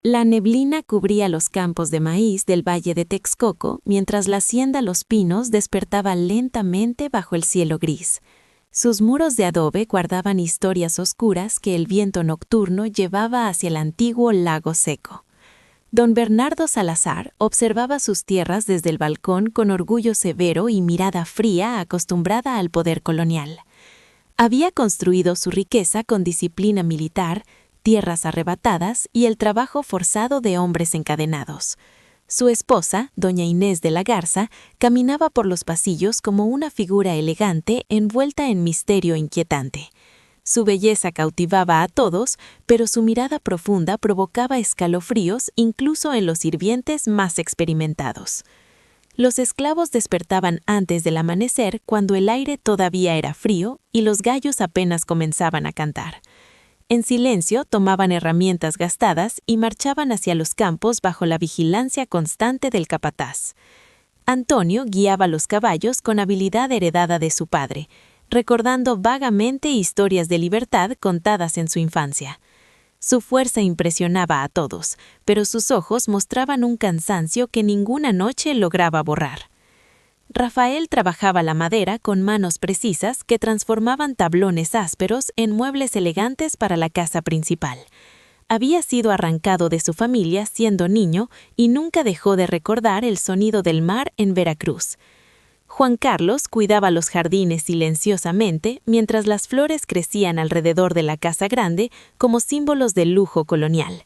La neblina cubría los campos de maíz del valle de Texcoco, mientras la hacienda Los Pinos despertaba lentamente bajo el cielo gris. Sus muros de adobe guardaban historias oscuras que el viento nocturno llevaba hacia el antiguo lago seco. Don Bernardo Salazar observaba sus tierras desde el balcón con orgullo severo y mirada fría acostumbrada al poder colonial. Había construido su riqueza con disciplina militar, tierras arrebatadas y el trabajo forzado de hombres encadenados. Su esposa, doña Inés de la Garza, caminaba por los pasillos como una figura elegante envuelta en misterio inquietante. Su belleza cautivaba a todos, pero su mirada profunda provocaba escalofríos incluso en los sirvientes más experimentados. Los esclavos despertaban antes del amanecer cuando el aire todavía era frío y los gallos apenas comenzaban a cantar. En silencio tomaban herramientas gastadas y marchaban hacia los campos bajo la vigilancia constante del capataz. Antonio guiaba los caballos con habilidad heredada de su padre, recordando vagamente historias de libertad contadas en su infancia. Su fuerza impresionaba a todos, pero sus ojos mostraban un cansancio que ninguna noche lograba borrar. Rafael trabajaba la madera con manos precisas que transformaban tablones ásperos en muebles elegantes para la casa principal. Había sido arrancado de su familia siendo niño y nunca dejó de recordar el sonido del mar en Veracruz. Juan Carlos cuidaba los jardines silenciosamente mientras las flores crecían alrededor de la casa grande como símbolos del lujo colonial.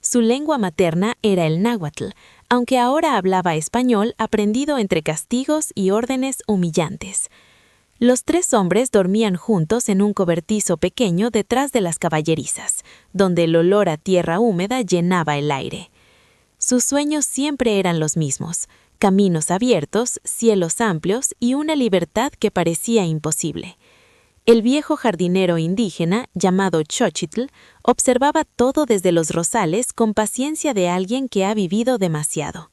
Su lengua materna era el náhuatl, aunque ahora hablaba español aprendido entre castigos y órdenes humillantes. Los tres hombres dormían juntos en un cobertizo pequeño detrás de las caballerizas, donde el olor a tierra húmeda llenaba el aire. Sus sueños siempre eran los mismos: caminos abiertos, cielos amplios y una libertad que parecía imposible. El viejo jardinero indígena, llamado Xochitl, observaba todo desde los rosales con paciencia de alguien que ha vivido demasiado.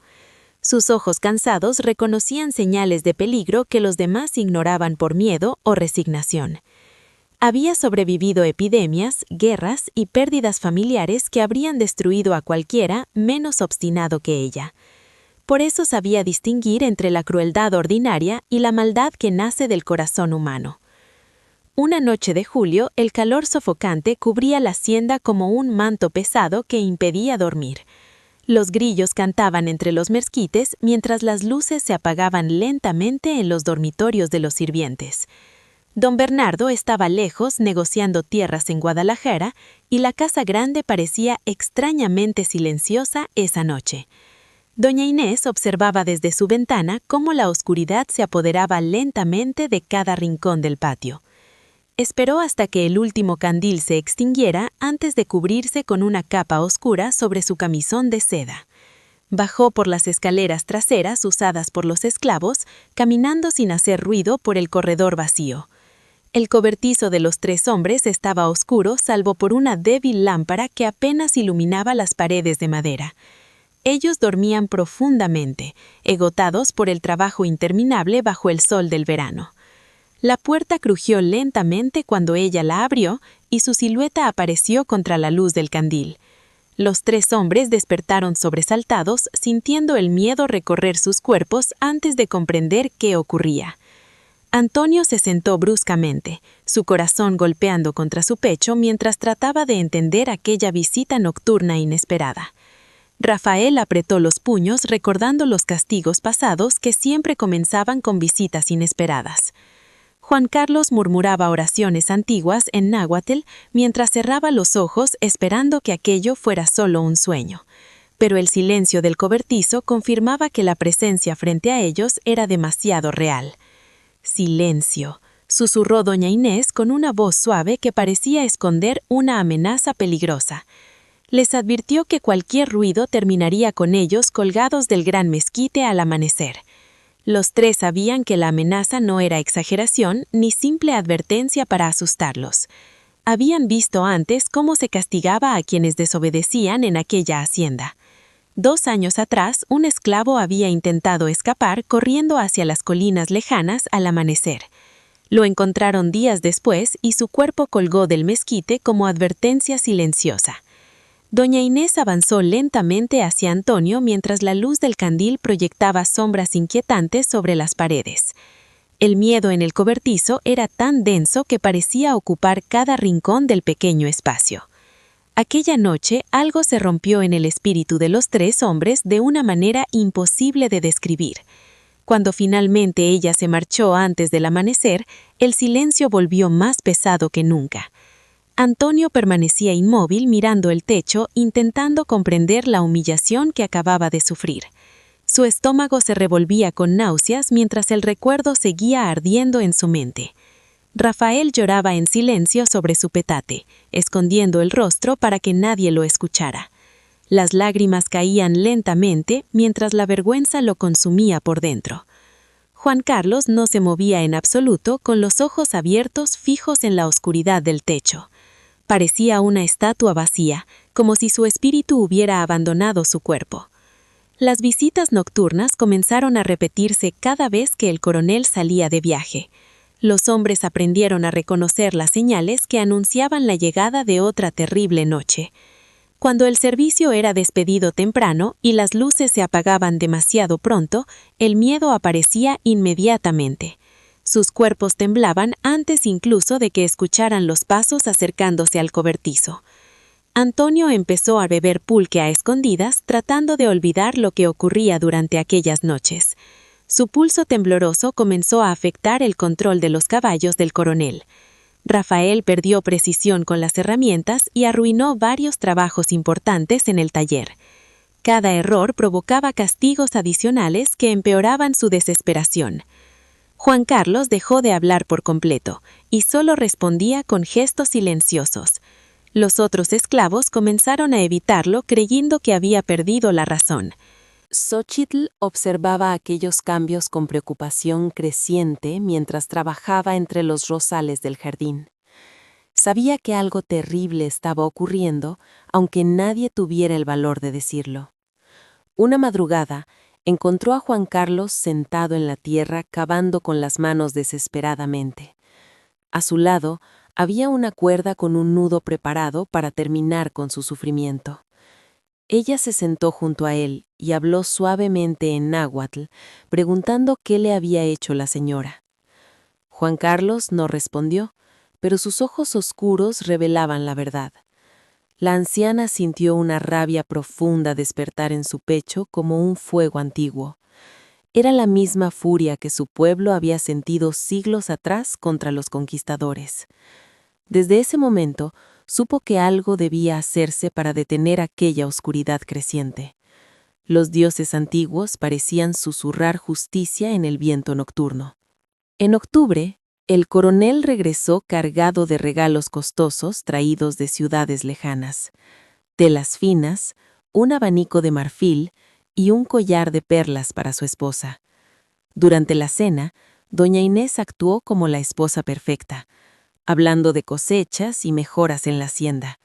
Sus ojos cansados reconocían señales de peligro que los demás ignoraban por miedo o resignación. Había sobrevivido epidemias, guerras y pérdidas familiares que habrían destruido a cualquiera menos obstinado que ella. Por eso sabía distinguir entre la crueldad ordinaria y la maldad que nace del corazón humano. Una noche de julio, el calor sofocante cubría la hacienda como un manto pesado que impedía dormir. Los grillos cantaban entre los mezquites mientras las luces se apagaban lentamente en los dormitorios de los sirvientes. Don Bernardo estaba lejos negociando tierras en Guadalajara y la casa grande parecía extrañamente silenciosa esa noche. Doña Inés observaba desde su ventana cómo la oscuridad se apoderaba lentamente de cada rincón del patio. Esperó hasta que el último candil se extinguiera antes de cubrirse con una capa oscura sobre su camisón de seda. Bajó por las escaleras traseras usadas por los esclavos, caminando sin hacer ruido por el corredor vacío. El cobertizo de los tres hombres estaba oscuro salvo por una débil lámpara que apenas iluminaba las paredes de madera. Ellos dormían profundamente, agotados por el trabajo interminable bajo el sol del verano. La puerta crujió lentamente cuando ella la abrió y su silueta apareció contra la luz del candil. Los tres hombres despertaron sobresaltados, sintiendo el miedo recorrer sus cuerpos antes de comprender qué ocurría. Antonio se sentó bruscamente, su corazón golpeando contra su pecho mientras trataba de entender aquella visita nocturna inesperada. Rafael apretó los puños recordando los castigos pasados que siempre comenzaban con visitas inesperadas. Juan Carlos murmuraba oraciones antiguas en náhuatl mientras cerraba los ojos esperando que aquello fuera solo un sueño. Pero el silencio del cobertizo confirmaba que la presencia frente a ellos era demasiado real. «Silencio», susurró doña Inés con una voz suave que parecía esconder una amenaza peligrosa. Les advirtió que cualquier ruido terminaría con ellos colgados del gran mezquite al amanecer. Los tres sabían que la amenaza no era exageración ni simple advertencia para asustarlos. Habían visto antes cómo se castigaba a quienes desobedecían en aquella hacienda. 2 años atrás, un esclavo había intentado escapar corriendo hacia las colinas lejanas al amanecer. Lo encontraron días después y su cuerpo colgó del mezquite como advertencia silenciosa. Doña Inés avanzó lentamente hacia Antonio mientras la luz del candil proyectaba sombras inquietantes sobre las paredes. El miedo en el cobertizo era tan denso que parecía ocupar cada rincón del pequeño espacio. Aquella noche algo se rompió en el espíritu de los tres hombres de una manera imposible de describir. Cuando finalmente ella se marchó antes del amanecer, el silencio volvió más pesado que nunca. Antonio permanecía inmóvil mirando el techo, intentando comprender la humillación que acababa de sufrir. Su estómago se revolvía con náuseas mientras el recuerdo seguía ardiendo en su mente. Rafael lloraba en silencio sobre su petate, escondiendo el rostro para que nadie lo escuchara. Las lágrimas caían lentamente mientras la vergüenza lo consumía por dentro. Juan Carlos no se movía en absoluto, con los ojos abiertos fijos en la oscuridad del techo. Parecía una estatua vacía, como si su espíritu hubiera abandonado su cuerpo. Las visitas nocturnas comenzaron a repetirse cada vez que el coronel salía de viaje. Los hombres aprendieron a reconocer las señales que anunciaban la llegada de otra terrible noche. Cuando el servicio era despedido temprano y las luces se apagaban demasiado pronto, el miedo aparecía inmediatamente. Sus cuerpos temblaban antes incluso de que escucharan los pasos acercándose al cobertizo. Antonio empezó a beber pulque a escondidas, tratando de olvidar lo que ocurría durante aquellas noches. Su pulso tembloroso comenzó a afectar el control de los caballos del coronel. Rafael perdió precisión con las herramientas y arruinó varios trabajos importantes en el taller. Cada error provocaba castigos adicionales que empeoraban su desesperación. Juan Carlos dejó de hablar por completo y solo respondía con gestos silenciosos. Los otros esclavos comenzaron a evitarlo creyendo que había perdido la razón. Xóchitl observaba aquellos cambios con preocupación creciente mientras trabajaba entre los rosales del jardín. Sabía que algo terrible estaba ocurriendo, aunque nadie tuviera el valor de decirlo. Una madrugada, encontró a Juan Carlos sentado en la tierra cavando con las manos desesperadamente. A su lado había una cuerda con un nudo preparado para terminar con su sufrimiento. Ella se sentó junto a él y habló suavemente en náhuatl, preguntando qué le había hecho la señora. Juan Carlos no respondió, pero sus ojos oscuros revelaban la verdad. La anciana sintió una rabia profunda despertar en su pecho como un fuego antiguo. Era la misma furia que su pueblo había sentido siglos atrás contra los conquistadores. Desde ese momento, supo que algo debía hacerse para detener aquella oscuridad creciente. Los dioses antiguos parecían susurrar justicia en el viento nocturno. En octubre, el coronel regresó cargado de regalos costosos traídos de ciudades lejanas, telas finas, un abanico de marfil y un collar de perlas para su esposa. Durante la cena, doña Inés actuó como la esposa perfecta, hablando de cosechas y mejoras en la hacienda.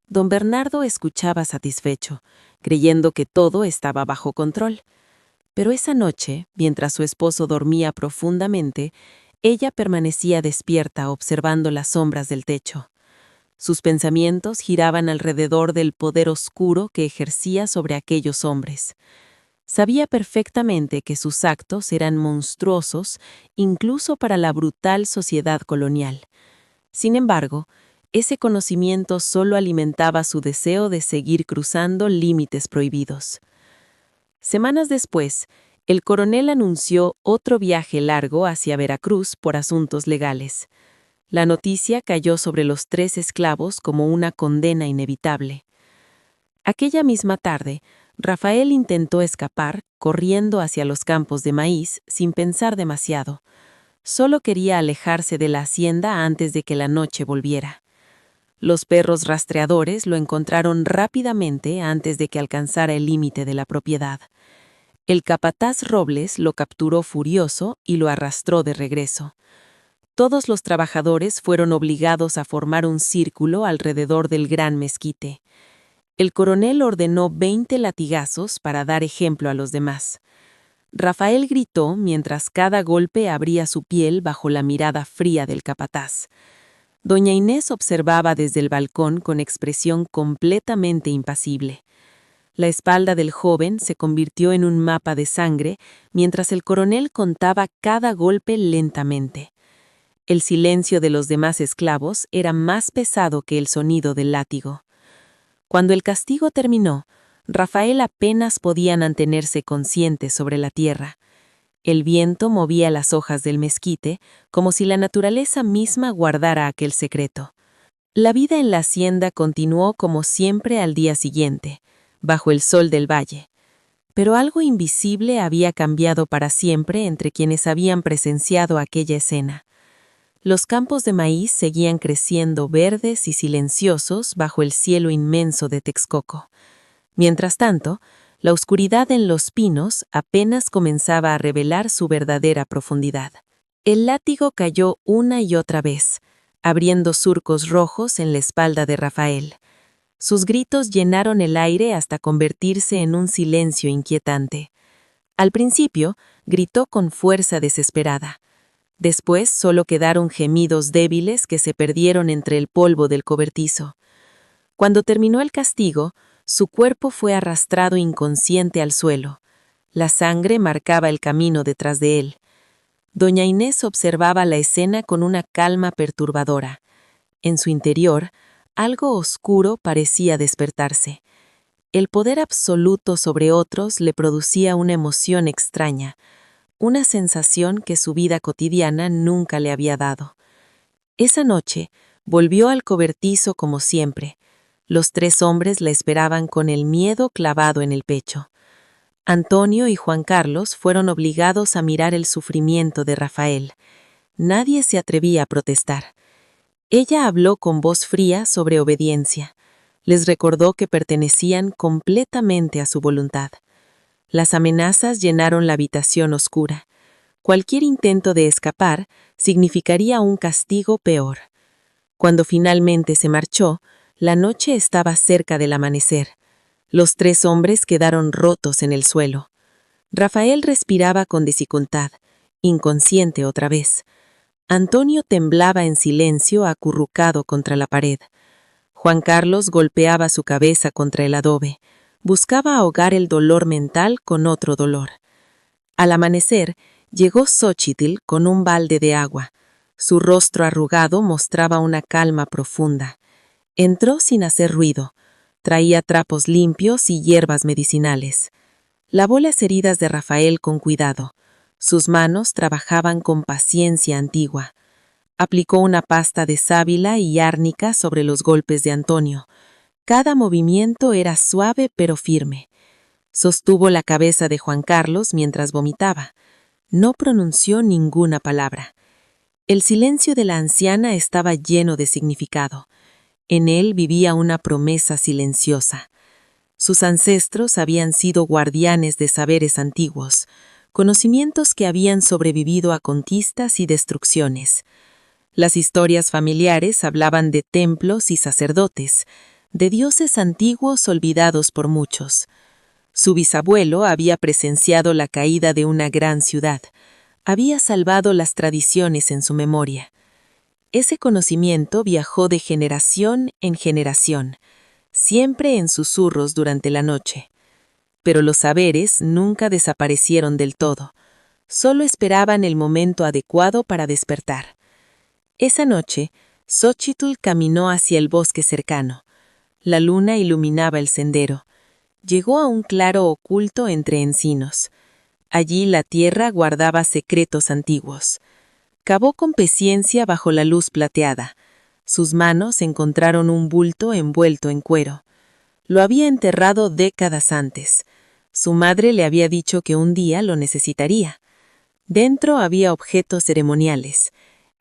Don Bernardo escuchaba satisfecho, creyendo que todo estaba bajo control. Pero esa noche, mientras su esposo dormía profundamente, ella permanecía despierta observando las sombras del techo. Sus pensamientos giraban alrededor del poder oscuro que ejercía sobre aquellos hombres. Sabía perfectamente que sus actos eran monstruosos, incluso para la brutal sociedad colonial. Sin embargo, ese conocimiento solo alimentaba su deseo de seguir cruzando límites prohibidos. Semanas después, el coronel anunció otro viaje largo hacia Veracruz por asuntos legales. La noticia cayó sobre los 3 esclavos como una condena inevitable. Aquella misma tarde, Rafael intentó escapar, corriendo hacia los campos de maíz sin pensar demasiado. Solo quería alejarse de la hacienda antes de que la noche volviera. Los perros rastreadores lo encontraron rápidamente antes de que alcanzara el límite de la propiedad. El capataz Robles lo capturó furioso y lo arrastró de regreso. Todos los trabajadores fueron obligados a formar un círculo alrededor del gran mezquite. El coronel ordenó 20 latigazos para dar ejemplo a los demás. Rafael gritó mientras cada golpe abría su piel bajo la mirada fría del capataz. Doña Inés observaba desde el balcón con expresión completamente impasible. La espalda del joven se convirtió en un mapa de sangre mientras el coronel contaba cada golpe lentamente. El silencio de los demás esclavos era más pesado que el sonido del látigo. Cuando el castigo terminó, Rafael apenas podía mantenerse consciente sobre la tierra. El viento movía las hojas del mezquite como si la naturaleza misma guardara aquel secreto. La vida en la hacienda continuó como siempre al día siguiente, bajo el sol del valle. Pero algo invisible había cambiado para siempre entre quienes habían presenciado aquella escena. Los campos de maíz seguían creciendo verdes y silenciosos bajo el cielo inmenso de Texcoco. Mientras tanto, la oscuridad en los pinos apenas comenzaba a revelar su verdadera profundidad. El látigo cayó una y otra vez, abriendo surcos rojos en la espalda de Rafael. Sus gritos llenaron el aire hasta convertirse en un silencio inquietante. Al principio, gritó con fuerza desesperada. Después solo quedaron gemidos débiles que se perdieron entre el polvo del cobertizo. Cuando terminó el castigo, su cuerpo fue arrastrado inconsciente al suelo. La sangre marcaba el camino detrás de él. Doña Inés observaba la escena con una calma perturbadora. En su interior, algo oscuro parecía despertarse. El poder absoluto sobre otros le producía una emoción extraña, una sensación que su vida cotidiana nunca le había dado. Esa noche, volvió al cobertizo como siempre. Los 3 hombres la esperaban con el miedo clavado en el pecho. Antonio y Juan Carlos fueron obligados a mirar el sufrimiento de Rafael. Nadie se atrevía a protestar. Ella habló con voz fría sobre obediencia. Les recordó que pertenecían completamente a su voluntad. Las amenazas llenaron la habitación oscura. Cualquier intento de escapar significaría un castigo peor. Cuando finalmente se marchó, la noche estaba cerca del amanecer. Los 3 hombres quedaron rotos en el suelo. Rafael respiraba con dificultad, inconsciente otra vez. Antonio temblaba en silencio acurrucado contra la pared. Juan Carlos golpeaba su cabeza contra el adobe. Buscaba ahogar el dolor mental con otro dolor. Al amanecer, llegó Xóchitl con un balde de agua. Su rostro arrugado mostraba una calma profunda. Entró sin hacer ruido. Traía trapos limpios y hierbas medicinales. Lavó las heridas de Rafael con cuidado. Sus manos trabajaban con paciencia antigua. Aplicó una pasta de sábila y árnica sobre los golpes de Antonio. Cada movimiento era suave pero firme. Sostuvo la cabeza de Juan Carlos mientras vomitaba. No pronunció ninguna palabra. El silencio de la anciana estaba lleno de significado. En él vivía una promesa silenciosa. Sus ancestros habían sido guardianes de saberes antiguos, conocimientos que habían sobrevivido a conquistas y destrucciones. Las historias familiares hablaban de templos y sacerdotes, de dioses antiguos olvidados por muchos. Su bisabuelo había presenciado la caída de una gran ciudad, había salvado las tradiciones en su memoria. Ese conocimiento viajó de generación en generación, siempre en susurros durante la noche. Pero los saberes nunca desaparecieron del todo, solo esperaban el momento adecuado para despertar. Esa noche, Xóchitl caminó hacia el bosque cercano. La luna iluminaba el sendero. Llegó a un claro oculto entre encinos. Allí la tierra guardaba secretos antiguos. Cavó con paciencia bajo la luz plateada. Sus manos encontraron un bulto envuelto en cuero. Lo había enterrado décadas antes. Su madre le había dicho que un día lo necesitaría. Dentro había objetos ceremoniales,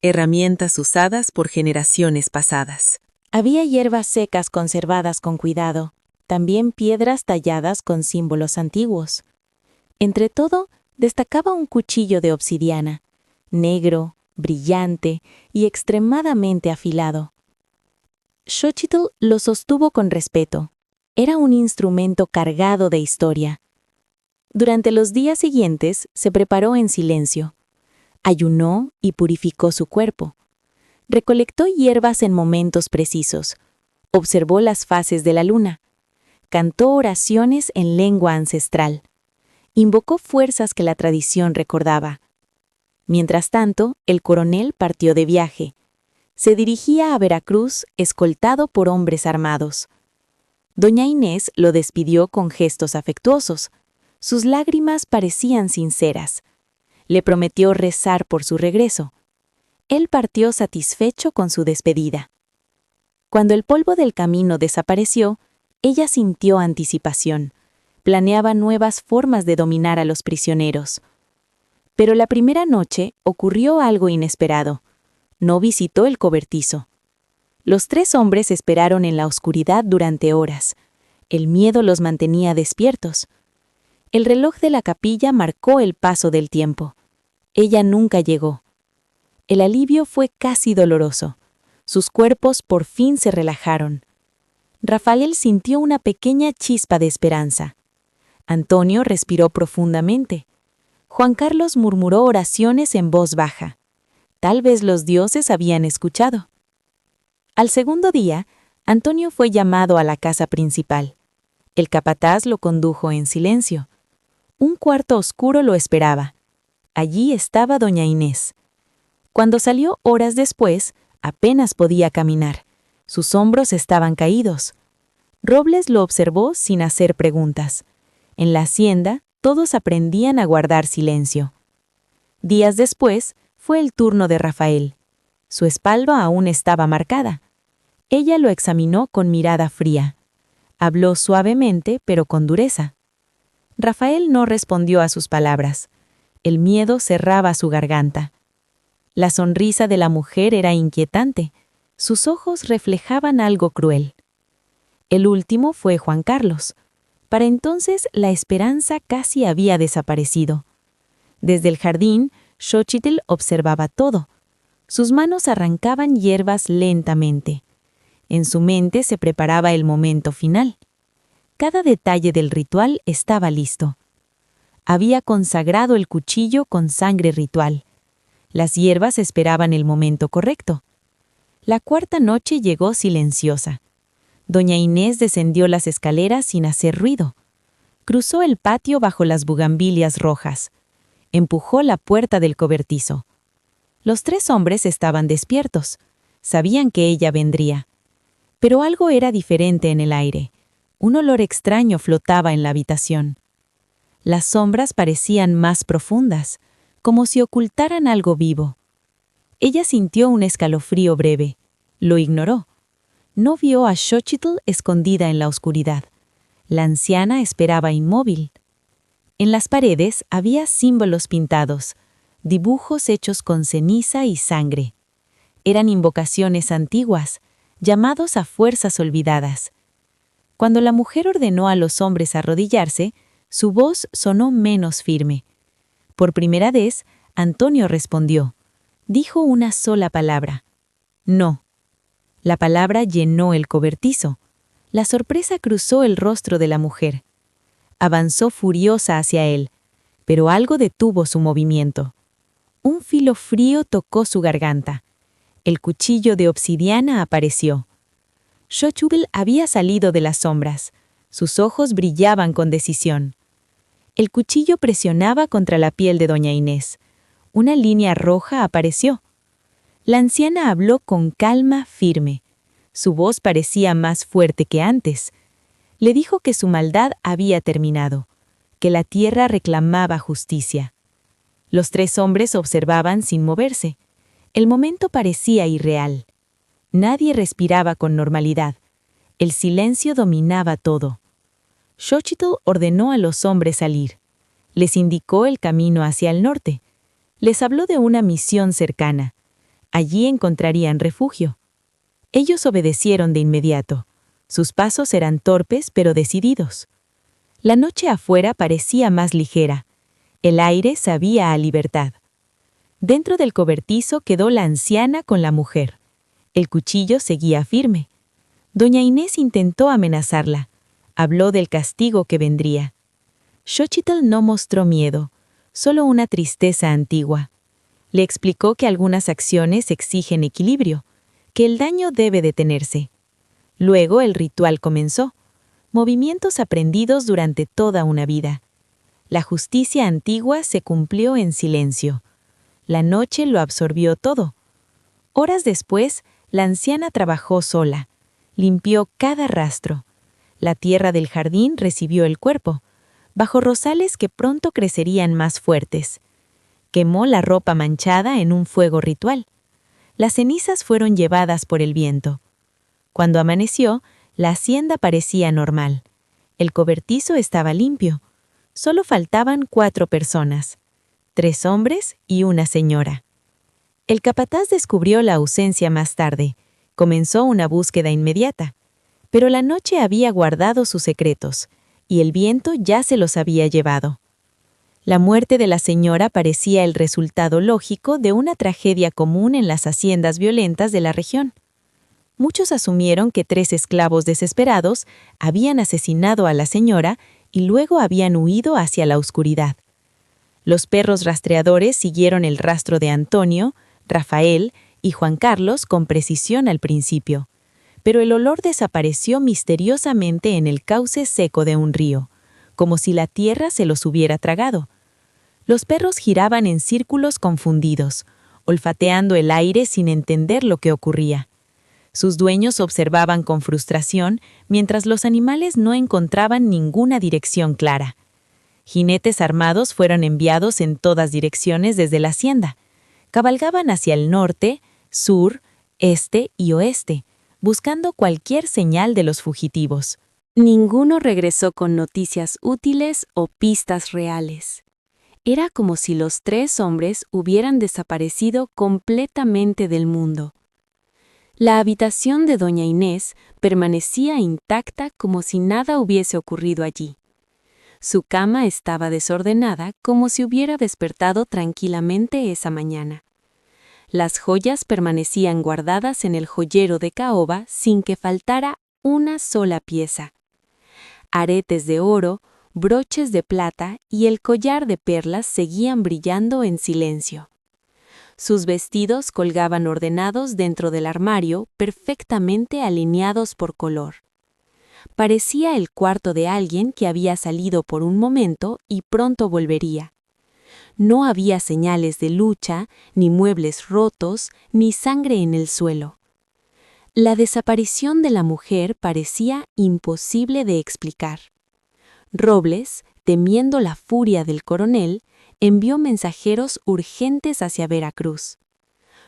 herramientas usadas por generaciones pasadas. Había hierbas secas conservadas con cuidado, también piedras talladas con símbolos antiguos. Entre todo, destacaba un cuchillo de obsidiana, negro, brillante y extremadamente afilado. Xóchitl lo sostuvo con respeto. Era un instrumento cargado de historia. Durante los días siguientes se preparó en silencio. Ayunó y purificó su cuerpo. Recolectó hierbas en momentos precisos, observó las fases de la luna, cantó oraciones en lengua ancestral, invocó fuerzas que la tradición recordaba. Mientras tanto, el coronel partió de viaje. Se dirigía a Veracruz escoltado por hombres armados. Doña Inés lo despidió con gestos afectuosos. Sus lágrimas parecían sinceras. Le prometió rezar por su regreso. Él partió satisfecho con su despedida. Cuando el polvo del camino desapareció, ella sintió anticipación. Planeaba nuevas formas de dominar a los prisioneros. Pero la primera noche ocurrió algo inesperado. No visitó el cobertizo. Los 3 hombres esperaron en la oscuridad durante horas. El miedo los mantenía despiertos. El reloj de la capilla marcó el paso del tiempo. Ella nunca llegó. El alivio fue casi doloroso. Sus cuerpos por fin se relajaron. Rafael sintió una pequeña chispa de esperanza. Antonio respiró profundamente. Juan Carlos murmuró oraciones en voz baja. Tal vez los dioses habían escuchado. Al segundo día, Antonio fue llamado a la casa principal. El capataz lo condujo en silencio. Un cuarto oscuro lo esperaba. Allí estaba doña Inés. Cuando salió horas después, apenas podía caminar. Sus hombros estaban caídos. Robles lo observó sin hacer preguntas. En la hacienda, todos aprendían a guardar silencio. Días después, fue el turno de Rafael. Su espalda aún estaba marcada. Ella lo examinó con mirada fría. Habló suavemente, pero con dureza. Rafael no respondió a sus palabras. El miedo cerraba su garganta. La sonrisa de la mujer era inquietante. Sus ojos reflejaban algo cruel. El último fue Juan Carlos. Para entonces la esperanza casi había desaparecido. Desde el jardín, Xóchitl observaba todo. Sus manos arrancaban hierbas lentamente. En su mente se preparaba el momento final. Cada detalle del ritual estaba listo. Había consagrado el cuchillo con sangre ritual. Las hierbas esperaban el momento correcto. La cuarta noche llegó silenciosa. Doña Inés descendió las escaleras sin hacer ruido. Cruzó el patio bajo las bugambilias rojas. Empujó la puerta del cobertizo. Los 3 hombres estaban despiertos. Sabían que ella vendría. Pero algo era diferente en el aire. Un olor extraño flotaba en la habitación. Las sombras parecían más profundas, como si ocultaran algo vivo. Ella sintió un escalofrío breve. Lo ignoró. No vio a Xóchitl escondida en la oscuridad. La anciana esperaba inmóvil. En las paredes había símbolos pintados, dibujos hechos con ceniza y sangre. Eran invocaciones antiguas, llamados a fuerzas olvidadas. Cuando la mujer ordenó a los hombres arrodillarse, su voz sonó menos firme. Por primera vez, Antonio respondió. Dijo una sola palabra. No. La palabra llenó el cobertizo. La sorpresa cruzó el rostro de la mujer. Avanzó furiosa hacia él, pero algo detuvo su movimiento. Un filo frío tocó su garganta. El cuchillo de obsidiana apareció. Xóchitl había salido de las sombras. Sus ojos brillaban con decisión. El cuchillo presionaba contra la piel de doña Inés. Una línea roja apareció. La anciana habló con calma firme. Su voz parecía más fuerte que antes. Le dijo que su maldad había terminado, que la tierra reclamaba justicia. Los 3 hombres observaban sin moverse. El momento parecía irreal. Nadie respiraba con normalidad. El silencio dominaba todo. Xóchitl ordenó a los hombres salir. Les indicó el camino hacia el norte. Les habló de una misión cercana. Allí encontrarían refugio. Ellos obedecieron de inmediato. Sus pasos eran torpes pero decididos. La noche afuera parecía más ligera. El aire sabía a libertad. Dentro del cobertizo quedó la anciana con la mujer. El cuchillo seguía firme. Doña Inés intentó amenazarla. Habló del castigo que vendría. Xóchitl no mostró miedo, solo una tristeza antigua. Le explicó que algunas acciones exigen equilibrio, que el daño debe detenerse. Luego el ritual comenzó, movimientos aprendidos durante toda una vida. La justicia antigua se cumplió en silencio. La noche lo absorbió todo. Horas después, la anciana trabajó sola. Limpió cada rastro. La tierra del jardín recibió el cuerpo, bajo rosales que pronto crecerían más fuertes. Quemó la ropa manchada en un fuego ritual. Las cenizas fueron llevadas por el viento. Cuando amaneció, la hacienda parecía normal. El cobertizo estaba limpio. Solo faltaban 4 personas, 3 hombres y una señora. El capataz descubrió la ausencia más tarde. Comenzó una búsqueda inmediata. Pero la noche había guardado sus secretos, y el viento ya se los había llevado. La muerte de la señora parecía el resultado lógico de una tragedia común en las haciendas violentas de la región. Muchos asumieron que 3 esclavos desesperados habían asesinado a la señora y luego habían huido hacia la oscuridad. Los perros rastreadores siguieron el rastro de Antonio, Rafael y Juan Carlos con precisión al principio, pero el olor desapareció misteriosamente en el cauce seco de un río, como si la tierra se los hubiera tragado. Los perros giraban en círculos confundidos, olfateando el aire sin entender lo que ocurría. Sus dueños observaban con frustración mientras los animales no encontraban ninguna dirección clara. Jinetes armados fueron enviados en todas direcciones desde la hacienda. Cabalgaban hacia el norte, sur, este y oeste, buscando cualquier señal de los fugitivos. Ninguno regresó con noticias útiles o pistas reales. Era como si los 3 hombres hubieran desaparecido completamente del mundo. La habitación de doña Inés permanecía intacta como si nada hubiese ocurrido allí. Su cama estaba desordenada como si hubiera despertado tranquilamente esa mañana. Las joyas permanecían guardadas en el joyero de caoba sin que faltara una sola pieza. Aretes de oro, broches de plata y el collar de perlas seguían brillando en silencio. Sus vestidos colgaban ordenados dentro del armario, perfectamente alineados por color. Parecía el cuarto de alguien que había salido por un momento y pronto volvería. No había señales de lucha, ni muebles rotos, ni sangre en el suelo. La desaparición de la mujer parecía imposible de explicar. Robles, temiendo la furia del coronel, envió mensajeros urgentes hacia Veracruz.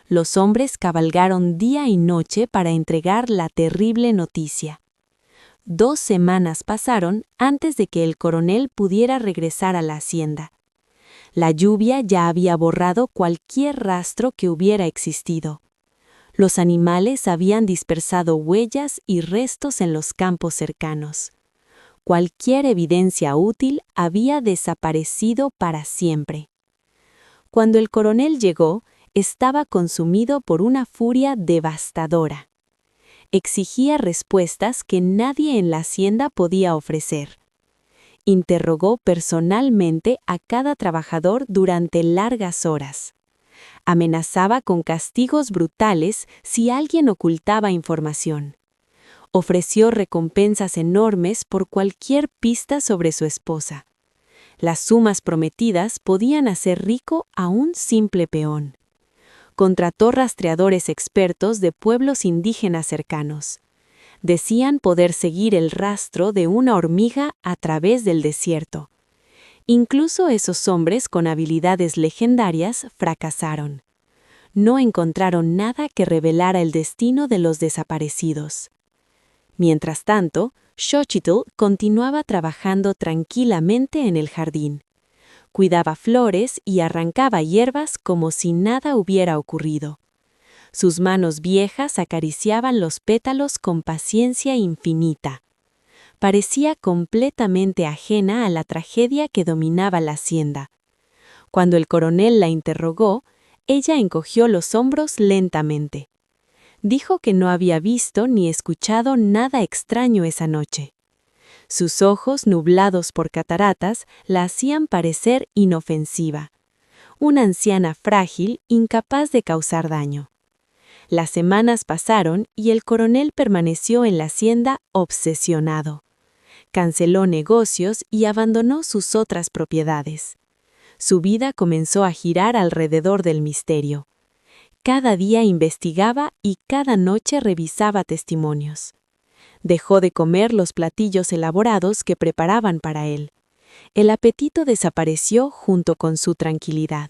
Los hombres cabalgaron día y noche para entregar la terrible noticia. 2 semanas pasaron antes de que el coronel pudiera regresar a la hacienda. La lluvia ya había borrado cualquier rastro que hubiera existido. Los animales habían dispersado huellas y restos en los campos cercanos. Cualquier evidencia útil había desaparecido para siempre. Cuando el coronel llegó, estaba consumido por una furia devastadora. Exigía respuestas que nadie en la hacienda podía ofrecer. Interrogó personalmente a cada trabajador durante largas horas. Amenazaba con castigos brutales si alguien ocultaba información. Ofreció recompensas enormes por cualquier pista sobre su esposa. Las sumas prometidas podían hacer rico a un simple peón. Contrató rastreadores expertos de pueblos indígenas cercanos. Decían poder seguir el rastro de una hormiga a través del desierto. Incluso esos hombres con habilidades legendarias fracasaron. No encontraron nada que revelara el destino de los desaparecidos. Mientras tanto, Xochitl continuaba trabajando tranquilamente en el jardín. Cuidaba flores y arrancaba hierbas como si nada hubiera ocurrido. Sus manos viejas acariciaban los pétalos con paciencia infinita. Parecía completamente ajena a la tragedia que dominaba la hacienda. Cuando el coronel la interrogó, ella encogió los hombros lentamente. Dijo que no había visto ni escuchado nada extraño esa noche. Sus ojos, nublados por cataratas, la hacían parecer inofensiva. una anciana frágil, incapaz de causar daño. Las semanas pasaron y el coronel permaneció en la hacienda obsesionado. Canceló negocios y abandonó sus otras propiedades. Su vida comenzó a girar alrededor del misterio. Cada día investigaba y cada noche revisaba testimonios. Dejó de comer los platillos elaborados que preparaban para él. El apetito desapareció junto con su tranquilidad.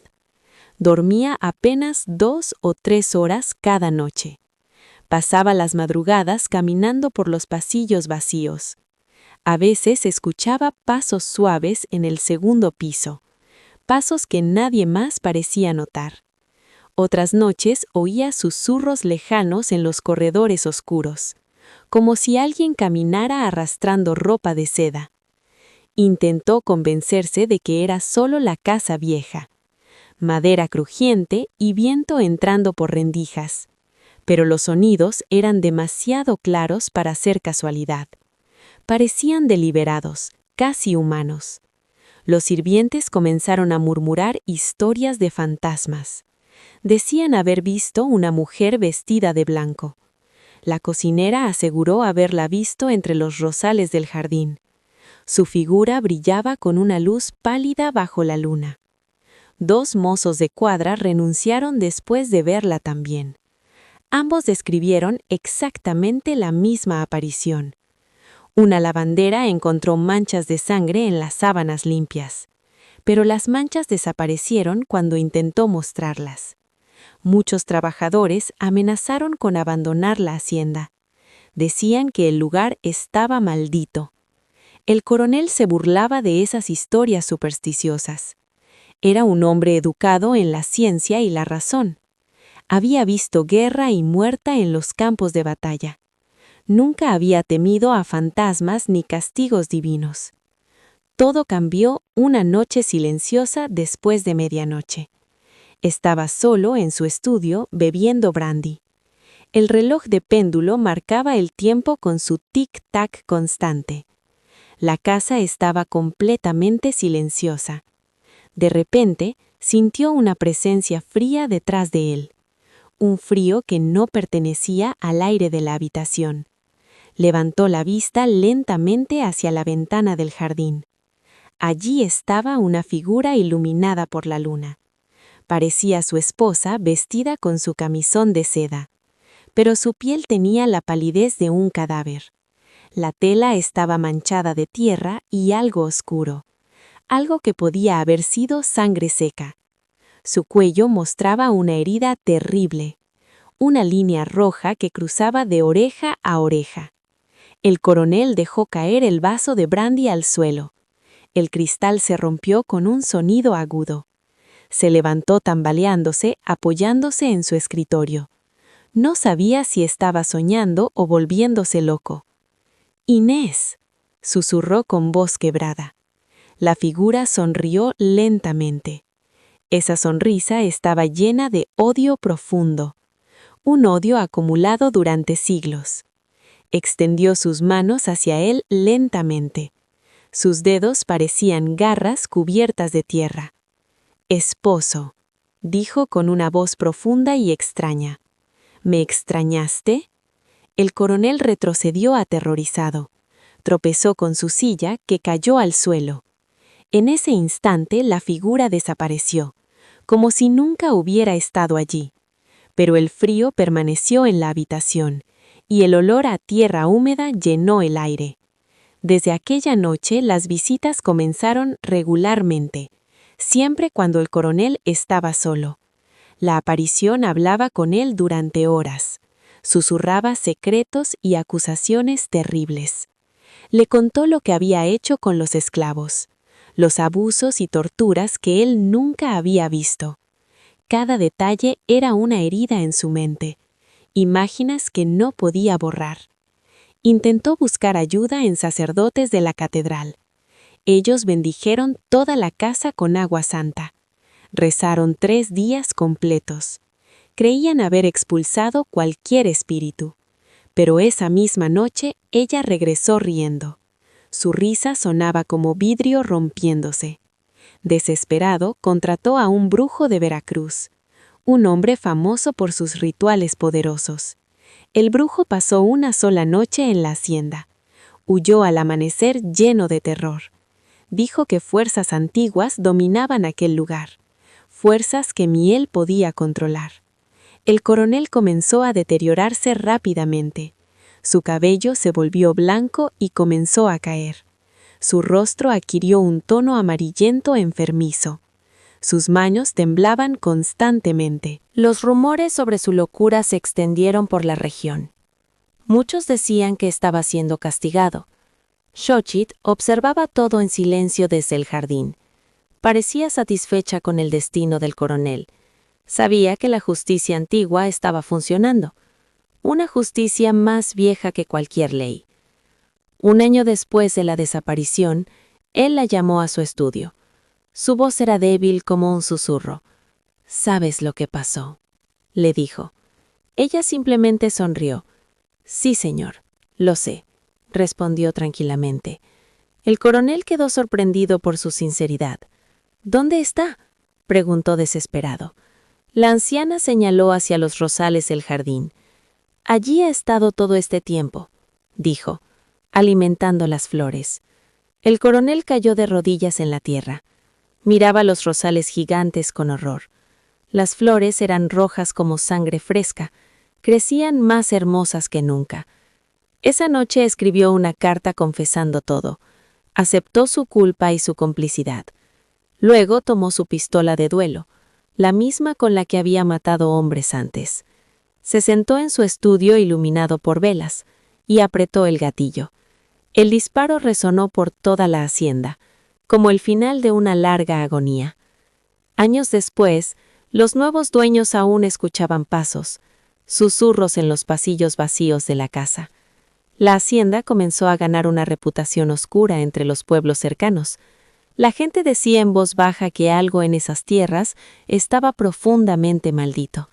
Dormía apenas 2 o 3 horas cada noche. Pasaba las madrugadas caminando por los pasillos vacíos. A veces escuchaba pasos suaves en el segundo piso, pasos que nadie más parecía notar. Otras noches oía susurros lejanos en los corredores oscuros, como si alguien caminara arrastrando ropa de seda. Intentó convencerse de que era solo la casa vieja, madera crujiente y viento entrando por rendijas, pero los sonidos eran demasiado claros para ser casualidad. Parecían deliberados, casi humanos. Los sirvientes comenzaron a murmurar historias de fantasmas. Decían haber visto una mujer vestida de blanco. La cocinera aseguró haberla visto entre los rosales del jardín. Su figura brillaba con una luz pálida bajo la luna. 2 mozos de cuadra renunciaron después de verla también. Ambos describieron exactamente la misma aparición. Una lavandera encontró manchas de sangre en las sábanas limpias, pero las manchas desaparecieron cuando intentó mostrarlas. Muchos trabajadores amenazaron con abandonar la hacienda. Decían que el lugar estaba maldito. El coronel se burlaba de esas historias supersticiosas. Era un hombre educado en la ciencia y la razón. Había visto guerra y muerte en los campos de batalla. Nunca había temido a fantasmas ni castigos divinos. Todo cambió una noche silenciosa después de medianoche. Estaba solo en su estudio bebiendo brandy. El reloj de péndulo marcaba el tiempo con su tic-tac constante. La casa estaba completamente silenciosa. De repente, sintió una presencia fría detrás de él. Un frío que no pertenecía al aire de la habitación. Levantó la vista lentamente hacia la ventana del jardín. Allí estaba una figura iluminada por la luna. Parecía su esposa vestida con su camisón de seda, pero su piel tenía la palidez de un cadáver. La tela estaba manchada de tierra y algo oscuro, algo que podía haber sido sangre seca. Su cuello mostraba una herida terrible, una línea roja que cruzaba de oreja a oreja. El coronel dejó caer el vaso de brandy al suelo. El cristal se rompió con un sonido agudo. Se levantó tambaleándose, apoyándose en su escritorio. No sabía si estaba soñando o volviéndose loco. «Inés», susurró con voz quebrada. La figura sonrió lentamente. Esa sonrisa estaba llena de odio profundo, un odio acumulado durante siglos. Extendió sus manos hacia él lentamente. Sus dedos parecían garras cubiertas de tierra. «Esposo», dijo con una voz profunda y extraña. «¿Me extrañaste?» El coronel retrocedió aterrorizado. Tropezó con su silla, que cayó al suelo. En ese instante la figura desapareció, como si nunca hubiera estado allí. Pero el frío permaneció en la habitación, y el olor a tierra húmeda llenó el aire. Desde aquella noche las visitas comenzaron regularmente, siempre cuando el coronel estaba solo. La aparición hablaba con él durante horas. Susurraba secretos y acusaciones terribles. Le contó lo que había hecho con los esclavos, los abusos y torturas que él nunca había visto. Cada detalle era una herida en su mente, imágenes que no podía borrar. Intentó buscar ayuda en sacerdotes de la catedral. Ellos bendijeron toda la casa con agua santa. Rezaron 3 días completos. Creían haber expulsado cualquier espíritu. Pero esa misma noche ella regresó riendo. Su risa sonaba como vidrio rompiéndose. Desesperado, contrató a un brujo de Veracruz, un hombre famoso por sus rituales poderosos. El brujo pasó una sola noche en la hacienda. Huyó al amanecer lleno de terror. Dijo que fuerzas antiguas dominaban aquel lugar, fuerzas que ni él podía controlar. El coronel comenzó a deteriorarse rápidamente. Su cabello se volvió blanco y comenzó a caer. Su rostro adquirió un tono amarillento enfermizo. Sus manos temblaban constantemente. Los rumores sobre su locura se extendieron por la región. Muchos decían que estaba siendo castigado. Xochitl observaba todo en silencio desde el jardín. Parecía satisfecha con el destino del coronel. Sabía que la justicia antigua estaba funcionando. Una justicia más vieja que cualquier ley. Un año después de la desaparición, él la llamó a su estudio. Su voz era débil como un susurro. «¿Sabes lo que pasó?», le dijo. Ella simplemente sonrió. «Sí, señor, lo sé», respondió tranquilamente. El coronel quedó sorprendido por su sinceridad. «¿Dónde está?», preguntó desesperado. La anciana señaló hacia los rosales del jardín. «Allí ha estado todo este tiempo», dijo, alimentando las flores. El coronel cayó de rodillas en la tierra. Miraba los rosales gigantes con horror. Las flores eran rojas como sangre fresca, crecían más hermosas que nunca. Esa noche escribió una carta confesando todo. Aceptó su culpa y su complicidad. Luego tomó su pistola de duelo, la misma con la que había matado hombres antes. Se sentó en su estudio iluminado por velas y apretó el gatillo. El disparo resonó por toda la hacienda, como el final de una larga agonía. Años después, los nuevos dueños aún escuchaban pasos, susurros en los pasillos vacíos de la casa. La hacienda comenzó a ganar una reputación oscura entre los pueblos cercanos. La gente decía en voz baja que algo en esas tierras estaba profundamente maldito.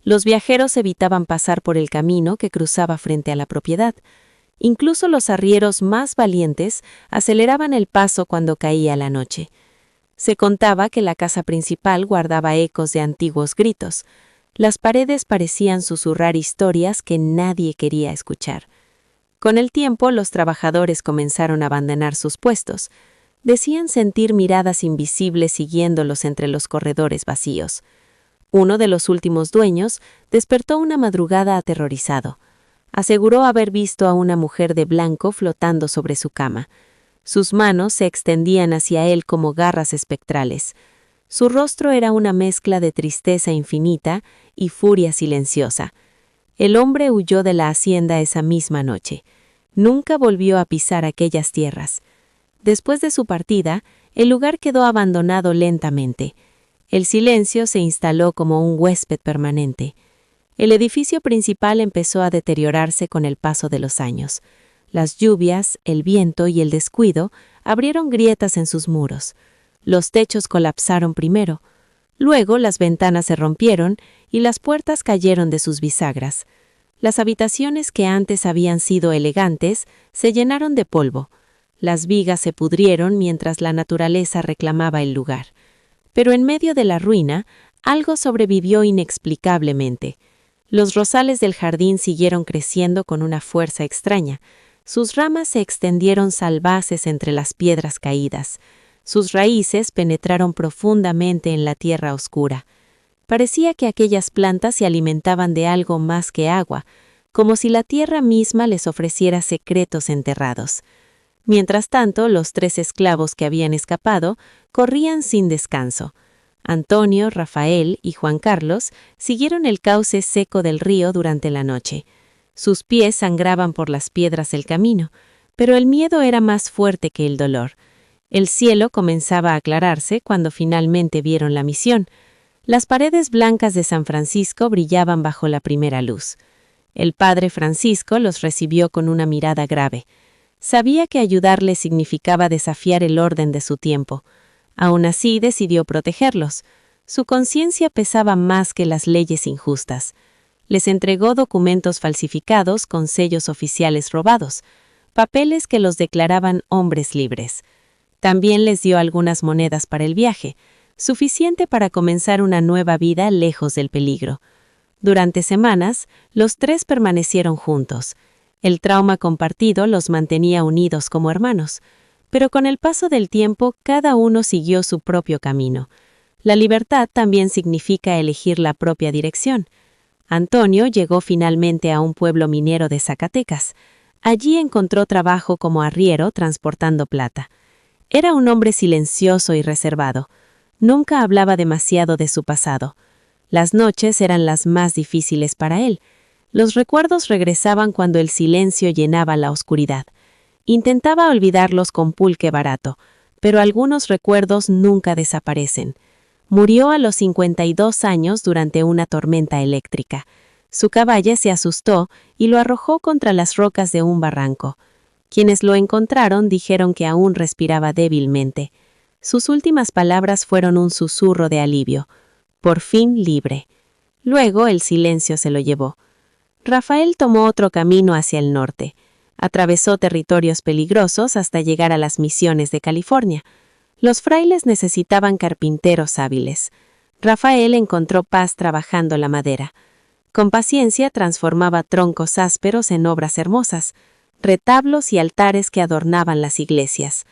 Los viajeros evitaban pasar por el camino que cruzaba frente a la propiedad. Incluso los arrieros más valientes aceleraban el paso cuando caía la noche. Se contaba que la casa principal guardaba ecos de antiguos gritos. Las paredes parecían susurrar historias que nadie quería escuchar. Con el tiempo, los trabajadores comenzaron a abandonar sus puestos. Decían sentir miradas invisibles siguiéndolos entre los corredores vacíos. Uno de los últimos dueños despertó una madrugada aterrorizado. Aseguró haber visto a una mujer de blanco flotando sobre su cama. Sus manos se extendían hacia él como garras espectrales. Su rostro era una mezcla de tristeza infinita y furia silenciosa. El hombre huyó de la hacienda esa misma noche. Nunca volvió a pisar aquellas tierras. Después de su partida, el lugar quedó abandonado lentamente. El silencio se instaló como un huésped permanente. El edificio principal empezó a deteriorarse con el paso de los años. Las lluvias, el viento y el descuido abrieron grietas en sus muros. Los techos colapsaron primero. Luego las ventanas se rompieron y las puertas cayeron de sus bisagras. Las habitaciones que antes habían sido elegantes se llenaron de polvo. Las vigas se pudrieron mientras la naturaleza reclamaba el lugar. Pero en medio de la ruina, algo sobrevivió inexplicablemente. Los rosales del jardín siguieron creciendo con una fuerza extraña. Sus ramas se extendieron salvajes entre las piedras caídas. Sus raíces penetraron profundamente en la tierra oscura. Parecía que aquellas plantas se alimentaban de algo más que agua, como si la tierra misma les ofreciera secretos enterrados. Mientras tanto, los 3 esclavos que habían escapado corrían sin descanso. Antonio, Rafael y Juan Carlos siguieron el cauce seco del río durante la noche. Sus pies sangraban por las piedras del camino, pero el miedo era más fuerte que el dolor. El cielo comenzaba a aclararse cuando finalmente vieron la misión. Las paredes blancas de San Francisco brillaban bajo la primera luz. El padre Francisco los recibió con una mirada grave. Sabía que ayudarles significaba desafiar el orden de su tiempo. Aún así, decidió protegerlos. Su conciencia pesaba más que las leyes injustas. Les entregó documentos falsificados con sellos oficiales robados, papeles que los declaraban hombres libres. También les dio algunas monedas para el viaje, suficiente para comenzar una nueva vida lejos del peligro. Durante semanas, los tres permanecieron juntos. El trauma compartido los mantenía unidos como hermanos, pero con el paso del tiempo cada uno siguió su propio camino. La libertad también significa elegir la propia dirección. Antonio llegó finalmente a un pueblo minero de Zacatecas. Allí encontró trabajo como arriero transportando plata. Era un hombre silencioso y reservado. Nunca hablaba demasiado de su pasado. Las noches eran las más difíciles para él. Los recuerdos regresaban cuando el silencio llenaba la oscuridad. Intentaba olvidarlos con pulque barato, pero algunos recuerdos nunca desaparecen. Murió a los 52 años durante una tormenta eléctrica. Su caballo se asustó y lo arrojó contra las rocas de un barranco. Quienes lo encontraron dijeron que aún respiraba débilmente. Sus últimas palabras fueron un susurro de alivio. Por fin libre. Luego el silencio se lo llevó. Rafael tomó otro camino hacia el norte. Atravesó territorios peligrosos hasta llegar a las misiones de California. Los frailes necesitaban carpinteros hábiles. Rafael encontró paz trabajando la madera. Con paciencia transformaba troncos ásperos en obras hermosas, retablos y altares que adornaban las iglesias.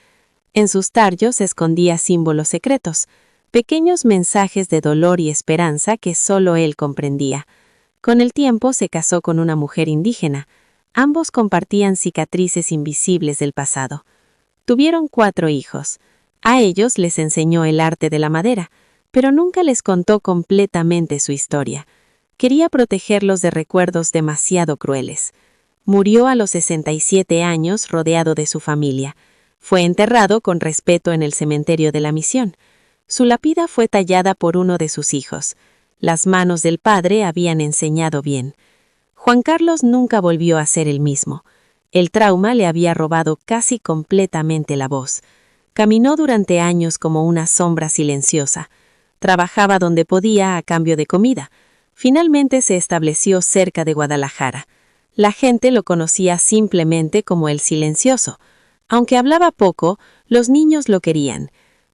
En sus tallos escondía símbolos secretos, pequeños mensajes de dolor y esperanza que solo él comprendía. Con el tiempo se casó con una mujer indígena. Ambos compartían cicatrices invisibles del pasado. Tuvieron 4 hijos. A ellos les enseñó el arte de la madera, pero nunca les contó completamente su historia. Quería protegerlos de recuerdos demasiado crueles. Murió a los 67 años rodeado de su familia. Fue enterrado con respeto en el cementerio de la misión. Su lápida fue tallada por uno de sus hijos. Las manos del padre habían enseñado bien. Juan Carlos nunca volvió a ser el mismo. El trauma le había robado casi completamente la voz. Caminó durante años como una sombra silenciosa. Trabajaba donde podía a cambio de comida. Finalmente se estableció cerca de Guadalajara. La gente lo conocía simplemente como el silencioso. Aunque hablaba poco, los niños lo querían.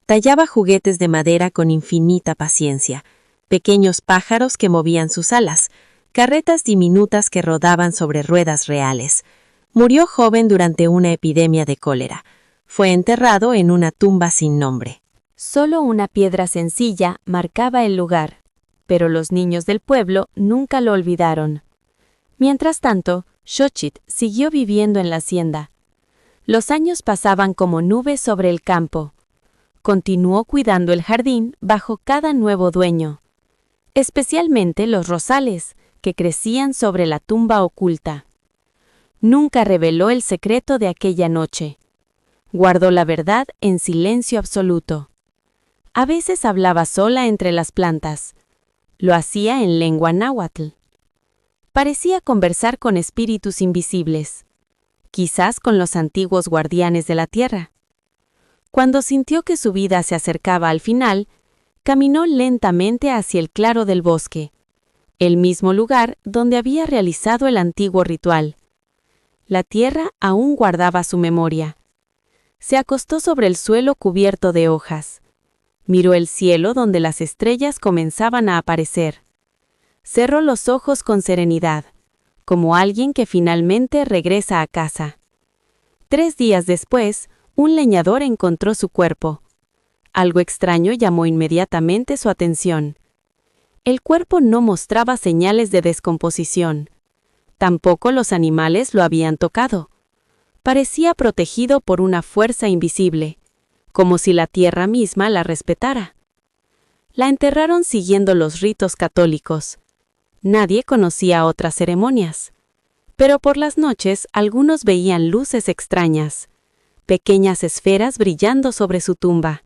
Tallaba juguetes de madera con infinita paciencia, pequeños pájaros que movían sus alas, carretas diminutas que rodaban sobre ruedas reales. Murió joven durante una epidemia de cólera. Fue enterrado en una tumba sin nombre. Solo una piedra sencilla marcaba el lugar, pero los niños del pueblo nunca lo olvidaron. Mientras tanto, Xochitl siguió viviendo en la hacienda. Los años pasaban como nubes sobre el campo. Continuó cuidando el jardín bajo cada nuevo dueño, especialmente los rosales que crecían sobre la tumba oculta. Nunca reveló el secreto de aquella noche. Guardó la verdad en silencio absoluto. A veces hablaba sola entre las plantas. Lo hacía en lengua náhuatl. Parecía conversar con espíritus invisibles, quizás con los antiguos guardianes de la tierra. Cuando sintió que su vida se acercaba al final, caminó lentamente hacia el claro del bosque, el mismo lugar donde había realizado el antiguo ritual. La tierra aún guardaba su memoria. Se acostó sobre el suelo cubierto de hojas. Miró el cielo donde las estrellas comenzaban a aparecer. Cerró los ojos con serenidad, como alguien que finalmente regresa a casa. 3 días después, un leñador encontró su cuerpo. Algo extraño llamó inmediatamente su atención. El cuerpo no mostraba señales de descomposición. Tampoco los animales lo habían tocado. Parecía protegido por una fuerza invisible, como si la tierra misma la respetara. La enterraron siguiendo los ritos católicos. Nadie conocía otras ceremonias. Pero por las noches algunos veían luces extrañas, pequeñas esferas brillando sobre su tumba.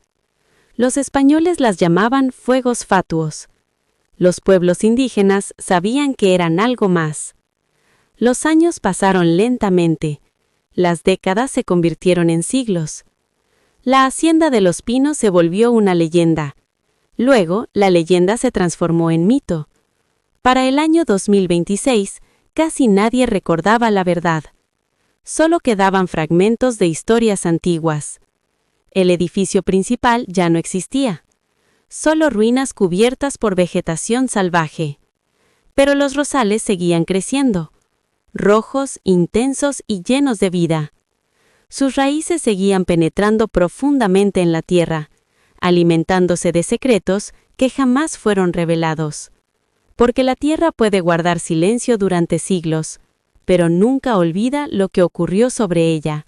Los españoles las llamaban fuegos fatuos. Los pueblos indígenas sabían que eran algo más. Los años pasaron lentamente. Las décadas se convirtieron en siglos. La hacienda de los Pinos se volvió una leyenda. Luego, la leyenda se transformó en mito. Para el año 2026, casi nadie recordaba la verdad. Solo quedaban fragmentos de historias antiguas. El edificio principal ya no existía. Solo ruinas cubiertas por vegetación salvaje. Pero los rosales seguían creciendo, rojos, intensos y llenos de vida. Sus raíces seguían penetrando profundamente en la tierra, alimentándose de secretos que jamás fueron revelados. Porque la tierra puede guardar silencio durante siglos, pero nunca olvida lo que ocurrió sobre ella.